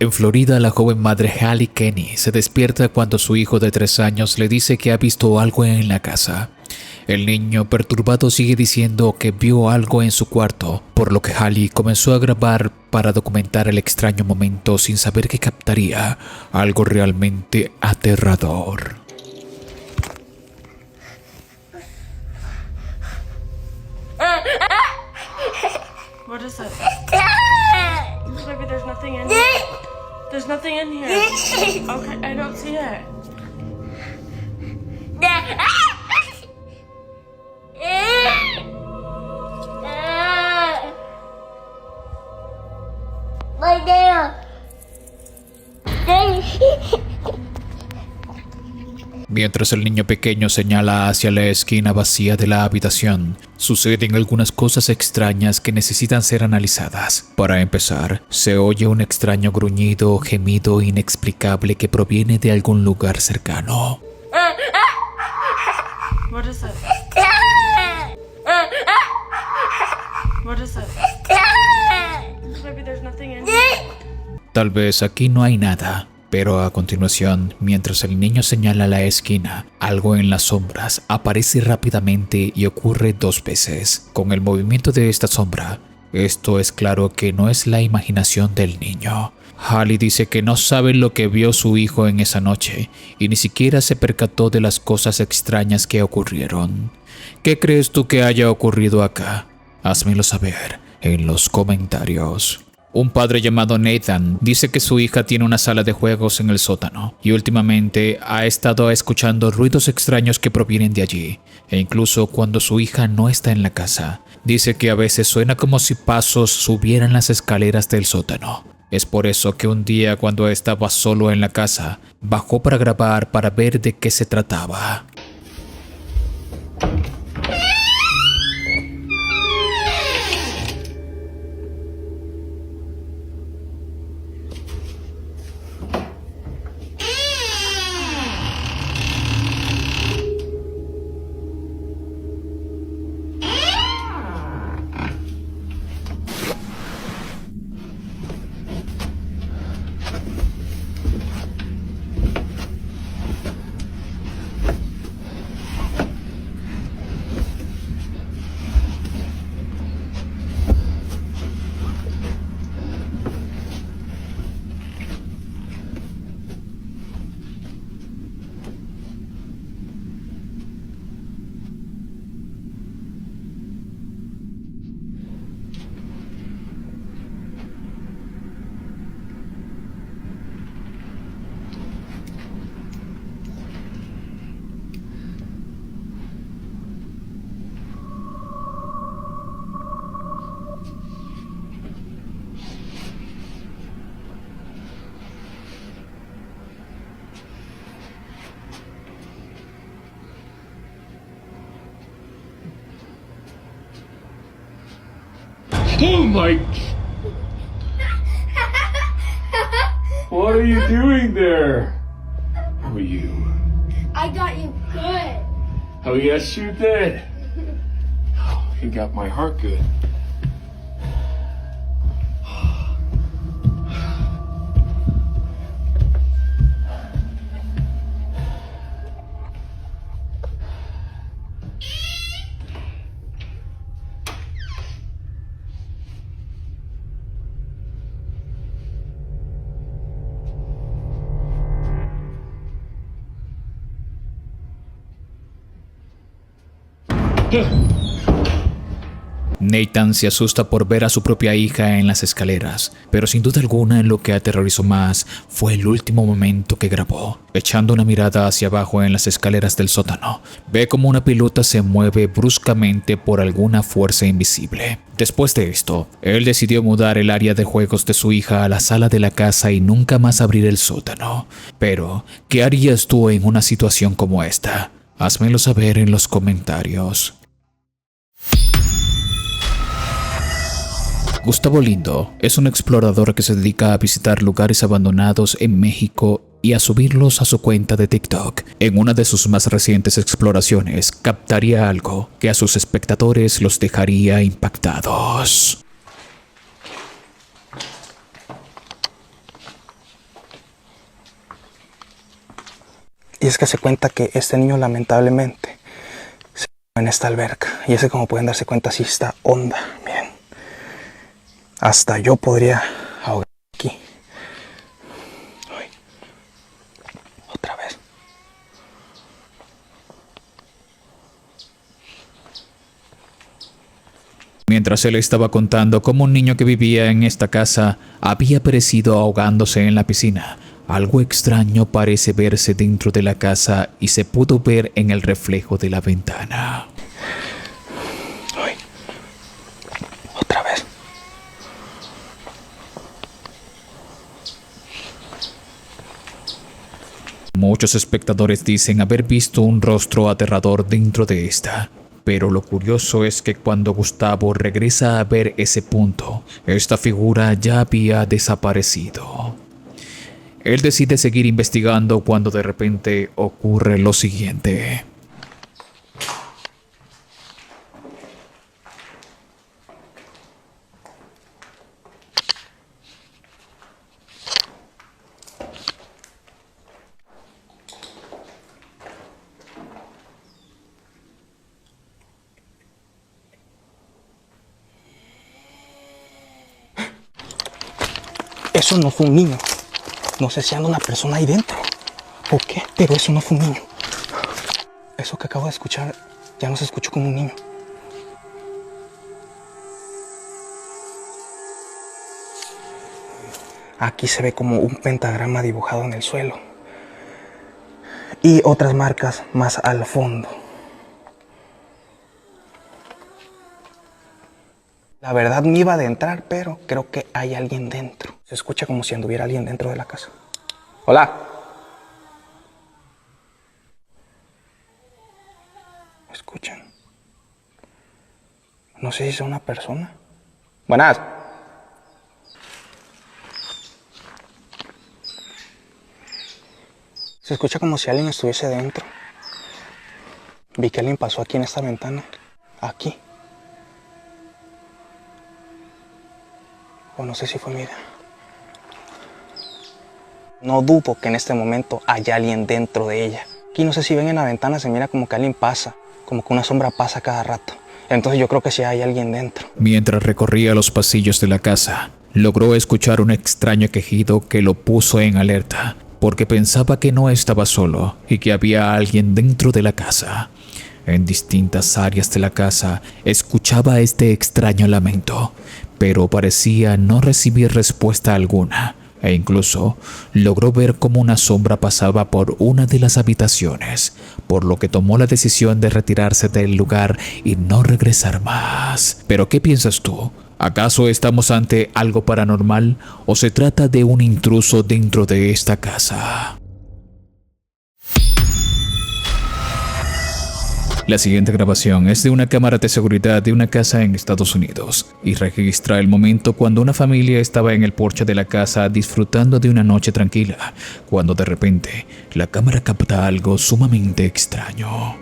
En Florida, la joven madre Hallie Kenny se despierta cuando su hijo de 3 años le dice que ha visto algo en la casa. El niño perturbado sigue diciendo que vio algo en su cuarto, por lo que Hallie comenzó a grabar para documentar el extraño momento sin saber que captaría algo realmente aterrador. What is it? Baby, there's nothing in here. There's nothing in here. Okay, I don't see it. My nail. Mientras el niño pequeño señala hacia la esquina vacía de la habitación, suceden algunas cosas extrañas que necesitan ser analizadas. Para empezar, se oye un extraño gruñido o gemido inexplicable que proviene de algún lugar cercano. What is it? What is it? Baby, there's nothing in here. Tal vez aquí no hay nada, pero a continuación, mientras el niño señala la esquina, algo en las sombras aparece rápidamente y ocurre 2 veces. Con el movimiento de esta sombra, esto es claro que no es la imaginación del niño. Hallie dice que no sabe lo que vio su hijo en esa noche y ni siquiera se percató de las cosas extrañas que ocurrieron. ¿Qué crees tú que haya ocurrido acá? Házmelo saber en los comentarios. Un padre llamado Nathan dice que su hija tiene una sala de juegos en el sótano y últimamente ha estado escuchando ruidos extraños que provienen de allí, e incluso cuando su hija no está en la casa. Dice que a veces suena como si pasos subieran las escaleras del sótano. Es por eso que un día, cuando estaba solo en la casa, bajó para grabar para ver de qué se trataba. Oh my... What are you doing there? Who are you? I got you good. Oh, yes, you did. Oh, you got my heart good. Nathan se asusta por ver a su propia hija en las escaleras, pero sin duda alguna lo que aterrorizó más fue el último momento que grabó. Echando una mirada hacia abajo en las escaleras del sótano, ve como una pelota se mueve bruscamente por alguna fuerza invisible. Después de esto, él decidió mudar el área de juegos de su hija a la sala de la casa y nunca más abrir el sótano. Pero, ¿qué harías tú en una situación como esta? Házmelo saber en los comentarios. Gustavo Lindo es un explorador que se dedica a visitar lugares abandonados en México y a subirlos a su cuenta de TikTok. En una de sus más recientes exploraciones, captaría algo que a sus espectadores los dejaría impactados. Y es que se cuenta que este niño lamentablemente se ahogó en esta alberca. Y es que, como pueden darse cuenta, sí está honda. Miren. Hasta yo podría ahogar aquí. Ay. Otra vez. Mientras él estaba contando cómo un niño que vivía en esta casa había perecido ahogándose en la piscina, algo extraño parece verse dentro de la casa y se pudo ver en el reflejo de la ventana. Ay. Otra vez. Muchos espectadores dicen haber visto un rostro aterrador dentro de esta. Pero lo curioso es que cuando Gustavo regresa a ver ese punto, esta figura ya había desaparecido. Él decide seguir investigando cuando de repente ocurre lo siguiente. Eso no fue un niño. No sé si anda una persona ahí dentro o qué, pero eso no fue un niño. Eso que acabo de escuchar ya no se escuchó como un niño. Aquí se ve como un pentagrama dibujado en el suelo y otras marcas más al fondo. La verdad me iba a adentrar, pero creo que hay alguien dentro. Se escucha como si anduviera alguien dentro de la casa. Hola. ¿Me escuchan? No sé si es una persona. Buenas. Se escucha como si alguien estuviese dentro. Vi que alguien pasó aquí en esta ventana. Aquí. O no sé si fue mi idea. No dudo que en este momento haya alguien dentro de ella. Aquí no sé si ven en la ventana, se mira como que alguien pasa, como que una sombra pasa cada rato. Entonces yo creo que sí hay alguien dentro. Mientras recorría los pasillos de la casa, logró escuchar un extraño quejido que lo puso en alerta, porque pensaba que no estaba solo y que había alguien dentro de la casa. En distintas áreas de la casa escuchaba este extraño lamento, pero parecía no recibir respuesta alguna, e incluso logró ver cómo una sombra pasaba por una de las habitaciones, por lo que tomó la decisión de retirarse del lugar y no regresar más. ¿Pero qué piensas tú? ¿Acaso estamos ante algo paranormal o se trata de un intruso dentro de esta casa? La siguiente grabación es de una cámara de seguridad de una casa en Estados Unidos y registra el momento cuando una familia estaba en el porche de la casa disfrutando de una noche tranquila, cuando de repente la cámara capta algo sumamente extraño.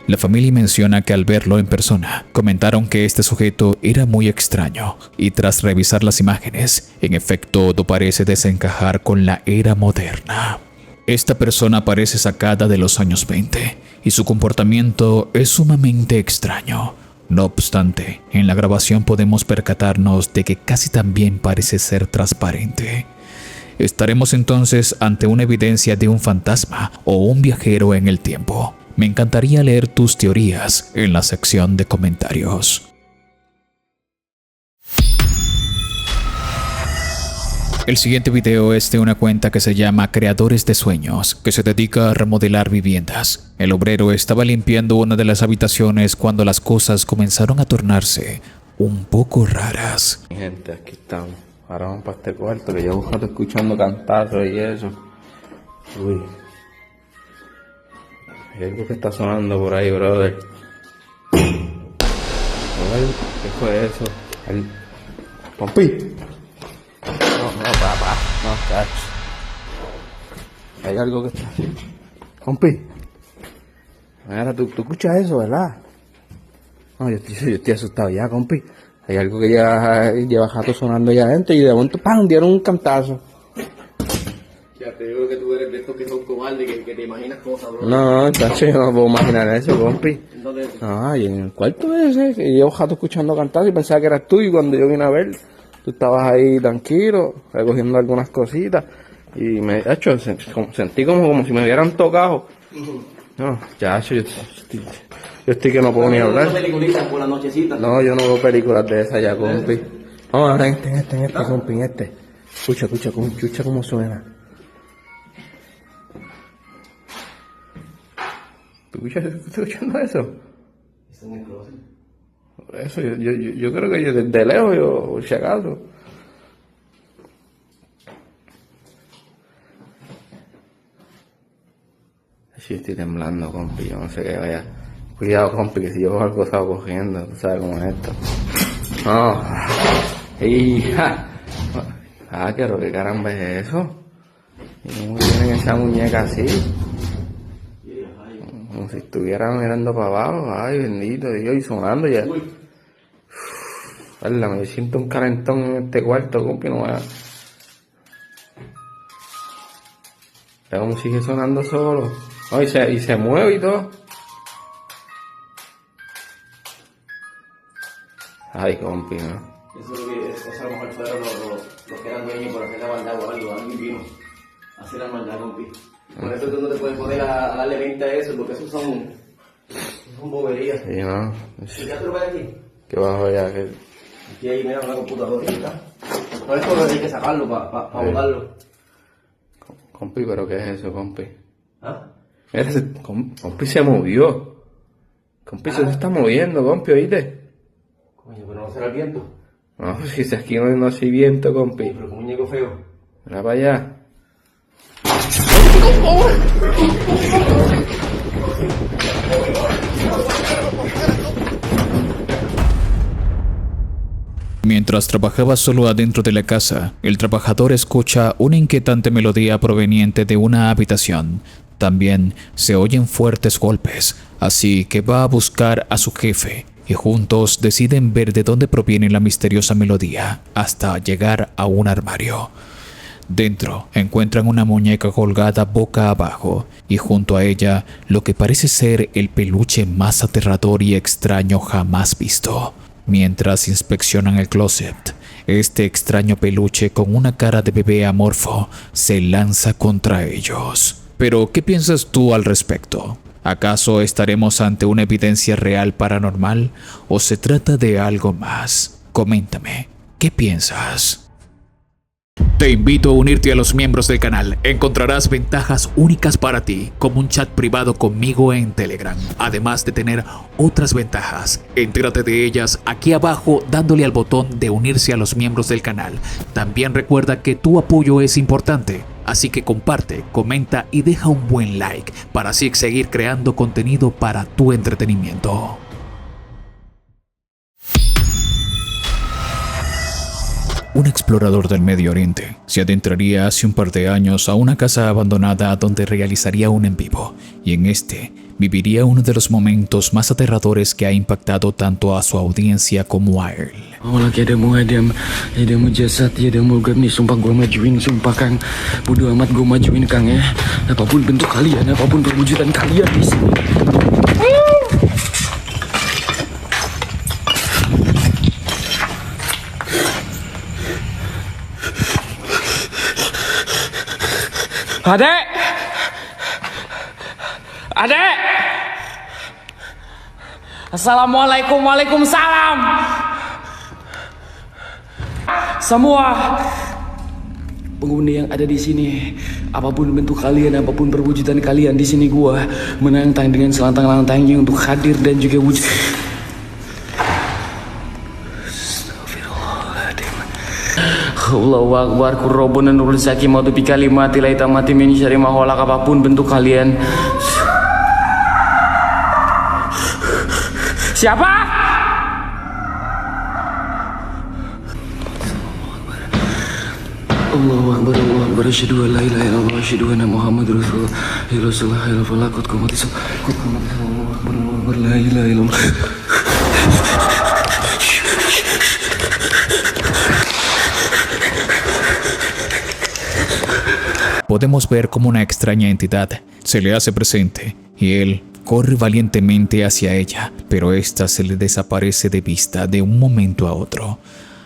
La familia menciona que al verlo en persona, comentaron que este sujeto era muy extraño y tras revisar las imágenes, en efecto todo parece desencajar con la era moderna. Esta persona parece sacada de los años 20 y su comportamiento es sumamente extraño. No obstante, en la grabación podemos percatarnos de que casi también parece ser transparente. ¿Estaremos entonces ante una evidencia de un fantasma o un viajero en el tiempo? Me encantaría leer tus teorías en la sección de comentarios. El siguiente video es de una cuenta que se llama Creadores de Sueños, que se dedica a remodelar viviendas. El obrero estaba limpiando una de las habitaciones cuando las cosas comenzaron a tornarse un poco raras. Mi gente, aquí estamos. Ahora vamos para este cuarto que llevo un rato escuchando cantazos y eso. Uy. Hay algo que está sonando por ahí, brother. A ver, ¿qué fue eso? ¿Pompi? No, papá. No, cacho. Hay algo que está... Pompi. Mira, tú escuchas eso, ¿verdad? No, yo estoy asustado ya, compi. Hay algo que lleva rato sonando allá adentro y de momento, ¡pam!, dieron un cantazo. Ya te digo que tú eres de estos que son cobardes, que te imaginas cosas, bro. No, tacho, yo no puedo imaginar eso, compi. Entonces, Y en el cuarto ese, que llevo rato escuchando cantar y pensaba que eras tú, y cuando yo vine a ver, tú estabas ahí tranquilo, recogiendo algunas cositas, y me hecho, sentí como si me hubieran tocado. No, ya, yo estoy que no puedo ni hablar. peliculitas por la nochecita. No, yo no veo películas de esas ya, compi. Vamos ahora en este, compi, en este. Escucha cómo suena. ¿Tú estás escuchando eso? Está en el closet. Eso, yo creo que yo desde lejos, yo, si acaso. Sí, estoy temblando, compi, yo no sé qué vaya. Cuidado, compi, que si yo algo estaba cogiendo, tú sabes cómo es esto. No. Hija. Pero qué caramba es eso. ¿Y cómo tienen esa muñeca así? Como si estuvieran mirando para abajo. Ay, bendito Dios, y sonando ya. Me siento un calentón en este cuarto, compi, no vaya. Pero como sigue sonando solo. Oh, y se mueve y todo. Ay, compi, ¿no? Eso a lo mejor fueron los que eran dueños por hacer la maldad o algo. Alguien vino a hacer la maldad, compi. Por eso tú no te puedes poner a darle 20 a eso, porque esos son boberías. Sí, ¿no? ¿Ya tú lo ves aquí? Que bajo ya, que... Aquí hay, mira, una computadorita. Por esto hay que sacarlo para botarlo. Compi, ¿pero qué es eso, compi? ¿Ah? Mira, compi se movió. Compi se está moviendo, compi, ¿oíste? Coño, pero no será el viento. No, si aquí no hay viento, compi. Pero con un muñeco feo. Mira para allá. Mientras trabajaba solo adentro de la casa, el trabajador escucha una inquietante melodía proveniente de una habitación. También se oyen fuertes golpes, así que va a buscar a su jefe y juntos deciden ver de dónde proviene la misteriosa melodía hasta llegar a un armario. Dentro encuentran una muñeca colgada boca abajo y junto a ella lo que parece ser el peluche más aterrador y extraño jamás visto. Mientras inspeccionan el closet, este extraño peluche con una cara de bebé amorfo se lanza contra ellos. Pero, ¿qué piensas tú al respecto? ¿Acaso estaremos ante una evidencia real paranormal o se trata de algo más? Coméntame, ¿qué piensas? Te invito a unirte a los miembros del canal. Encontrarás ventajas únicas para ti, como un chat privado conmigo en Telegram, además de tener otras ventajas. Entérate de ellas aquí abajo dándole al botón de unirse a los miembros del canal. También recuerda que tu apoyo es importante, así que comparte, comenta y deja un buen like para así seguir creando contenido para tu entretenimiento. Un explorador del Medio Oriente se adentraría hace un par de años a una casa abandonada donde realizaría un en vivo, y en este viviría uno de los momentos más aterradores que ha impactado tanto a su audiencia como a él. Oh, lagi ada mujizat, ada mugab nih, sumpah gue majuin, sumpah Kang. Bodo amat gue majuin Kang ya. Apapun bentuk kalian, apapun perwujudan kalian di sini. Adek! Adek! Assalamualaikum, waalaikumsalam. Semua penghuni yang ada di sini, apapun bentuk kalian, apapun perwujudan kalian, di sini gua menantang dengan selantang-lantangnya untuk hadir dan juga wujud. Allahu Akbar, kurrobuna nurul sakimatu bi kalimati la itamati min syarri ma khalaq, apapun bentuk kalian. Siapa? Allahu Akbar, Allahu Akbar, asyhadu an la ilaha illallah, asyhadu anna Muhammadar Rasulullah, ya Rasulullah, ya falaqat qamati Allahu Akbar, la ilaha illallah. podemos ver cómo una extraña entidad se le hace presente y él corre valientemente hacia ella, pero ésta se le desaparece de vista de un momento a otro.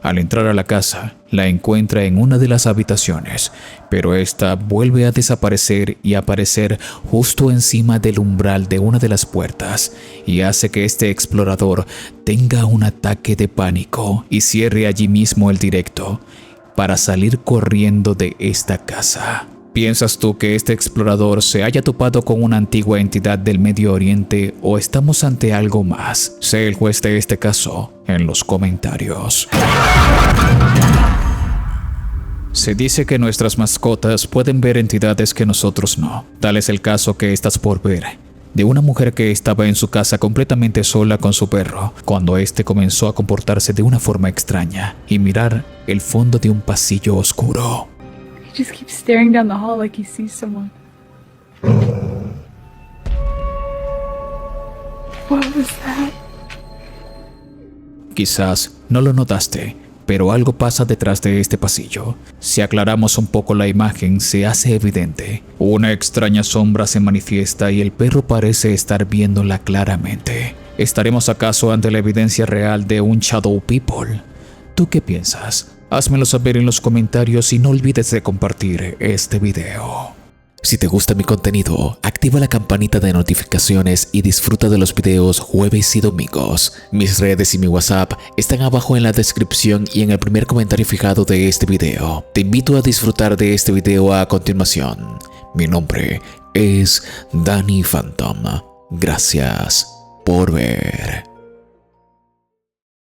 Al entrar a la casa, la encuentra en una de las habitaciones, pero esta vuelve a desaparecer y aparecer justo encima del umbral de una de las puertas, y hace que este explorador tenga un ataque de pánico y cierre allí mismo el directo para salir corriendo de esta casa. ¿Piensas tú que este explorador se haya topado con una antigua entidad del Medio Oriente o estamos ante algo más? Sé el juez de este caso en los comentarios. Se dice que nuestras mascotas pueden ver entidades que nosotros no. Tal es el caso que estás por ver de una mujer que estaba en su casa completamente sola con su perro, cuando este comenzó a comportarse de una forma extraña y mirar el fondo de un pasillo oscuro. He just keeps staring down the hall like he sees someone. What was that? Quizás no lo notaste, pero algo pasa detrás de este pasillo. Si aclaramos un poco la imagen, se hace evidente. Una extraña sombra se manifiesta y el perro parece estar viéndola claramente. ¿Estaremos acaso ante la evidencia real de un Shadow People? ¿Tú qué piensas? Házmelo saber en los comentarios y no olvides de compartir este video. Si te gusta mi contenido, activa la campanita de notificaciones y disfruta de los videos jueves y domingos. Mis redes y mi WhatsApp están abajo en la descripción y en el primer comentario fijado de este video. Te invito a disfrutar de este video a continuación. Mi nombre es Danny Phantom. Gracias por ver.